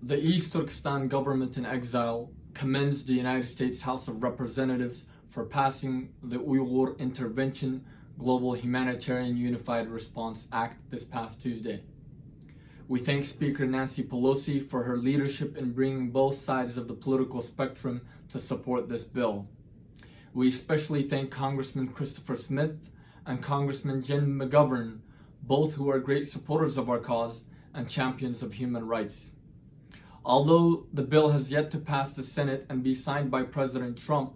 The East Turkistan Government-in-Exile commends the United States House of Representatives for passing the Uyghur Intervention Global Humanitarian Unified Response Act this past Tuesday. We thank Speaker Nancy Pelosi for her leadership in bringing both sides of the political spectrum to support this bill. We especially thank Congressman Christopher Smith and Congressman Jen McGovern, both who are great supporters of our cause and champions of human rights. Although the bill has yet to pass the Senate and be signed by President Trump,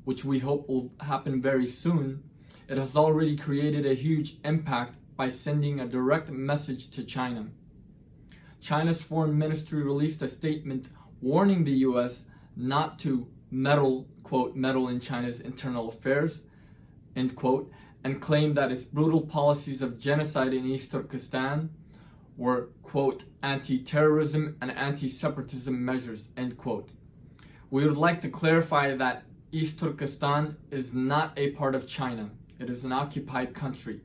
which we hope will happen very soon, it has already created a huge impact by sending a direct message to China. China's foreign ministry released a statement warning the U.S. not to meddle, quote, meddle in China's internal affairs, end quote, and claimed that its brutal policies of genocide in East Turkestan were, quote, anti-terrorism and anti-separatism measures, end quote. We would like to clarify that East Turkestan is not a part of China. It is an occupied country.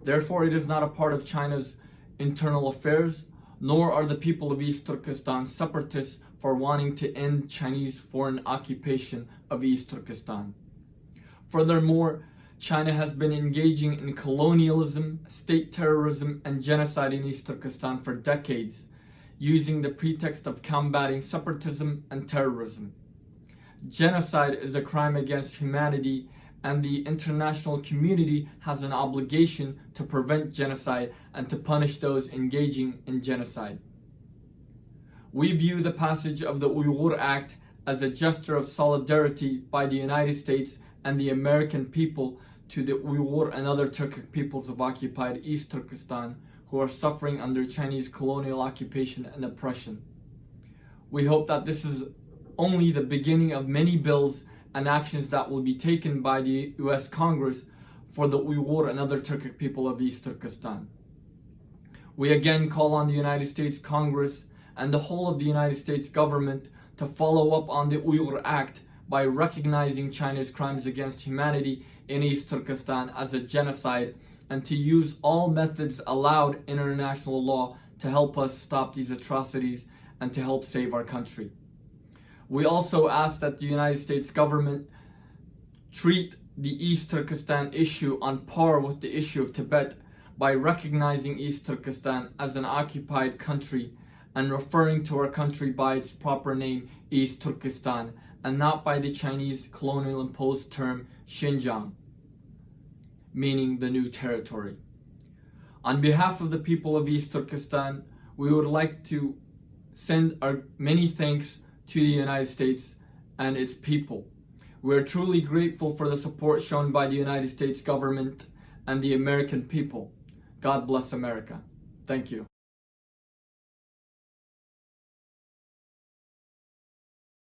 Therefore, it is not a part of China's internal affairs, nor are the people of East Turkestan separatists for wanting to end Chinese foreign occupation of East Turkestan. Furthermore, China has been engaging in colonialism, state terrorism, and genocide in East Turkestan for decades, using the pretext of combating separatism and terrorism. Genocide is a crime against humanity, and the international community has an obligation to prevent genocide and to punish those engaging in genocide. We view the passage of the UIGHUR Act as a gesture of solidarity by the United States and the American people to the Uyghur and other Turkic peoples of occupied East Turkestan who are suffering under Chinese colonial occupation and oppression. We hope that this is only the beginning of many bills and actions that will be taken by the US Congress for the Uyghur and other Turkic people of East Turkestan. We again call on the United States Congress and the whole of the United States government to follow up on the UIGHUR Act by recognizing China's crimes against humanity in East Turkestan as a genocide and to use all methods allowed in international law to help us stop these atrocities and to help save our country. We also ask that the United States government treat the East Turkestan issue on par with the issue of Tibet by recognizing East Turkestan as an occupied country and referring to our country by its proper name, East Turkestan, and not by the Chinese colonial imposed term Xinjiang, meaning the new territory. On behalf of the people of East Turkestan, we would like to send our many thanks to the United States and its people. We are truly grateful for the support shown by the United States government and the American people. God bless America. Thank you.